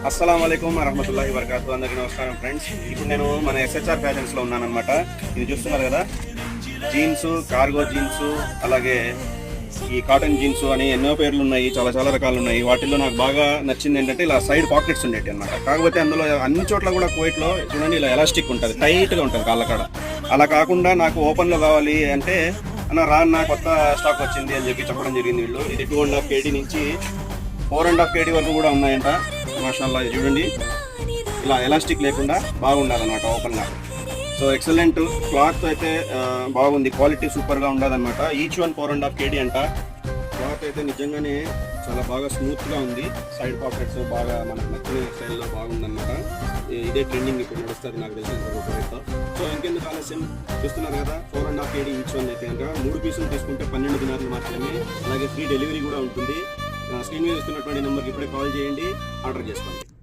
అస్సలం అయికం వరహమతుల్లాహి వబరకాతు. అందరికీ నమస్కారం ఫ్రెండ్స్. ఇప్పుడు నేను మన ఎస్హెచ్ఆర్ ఫ్యాషన్స్లో ఉన్నానన్నమాట. ఇది చూస్తున్నారు కదా, జీన్స్, కార్గో జీన్స్, అలాగే ఈ కాటన్ జీన్స్ అని ఎన్నో పేర్లు ఉన్నాయి, చాలా చాలా రకాలు ఉన్నాయి. వాటిల్లో నాకు బాగా నచ్చింది ఏంటంటే ఇలా సైడ్ పాకెట్స్ ఉండేవి అన్నమాట. కాకపోతే అందులో అన్ని చోట్ల కూడా కోయిట్లో చూడండి ఇలా ఎలాస్టిక్ ఉంటుంది, టైట్గా ఉంటుంది కాళ్ళకాడ. అలా కాకుండా నాకు ఓపెన్లో కావాలి అంటే నా కొత్త స్టాక్ వచ్చింది అని చెప్పడం జరిగింది వీళ్ళు. ఇది 2.5 kg నుంచి 4.5 kg వరకు కూడా ఉన్నాయంట. మాషాల్లా, ఇది చూడండి ఇలా ఎలాస్టిక్ లేకుండా బాగుండాలన్నమాట ఓపెన్గా. సో ఎక్సలెంట్ క్లాత్ అయితే బాగుంది, క్వాలిటీ సూపర్గా ఉండదన్నమాట. ఈచ్ వన్ 4.5 kg అంట. క్లాత్ అయితే నిజంగానే చాలా బాగా స్మూత్గా ఉంది. సైడ్ పాకెట్స్ బాగా మనకు నచ్చిన స్టైల్లో బాగుందన్నమాట. ఇదే ట్రెండింగ్ ఇప్పుడు నడుస్తుంది నాకు తెలిసిన రేట్తో. సో ఇంకెందుకు ఆలస్యం, చూస్తున్నారు కదా 4.5 kg ఈచ్ వన్ అయితే కనుక 3 పీసులు తీసుకుంటే 12 దినార్లు మాత్రమే. అలాగే ఫ్రీ డెలివరీ కూడా ఉంటుంది. స్క్రీన్ మీద ఇస్తున్నటువంటి నెంబర్కి ఇప్పుడే కాల్ చేయండి, ఆర్డర్ చేసుకోండి.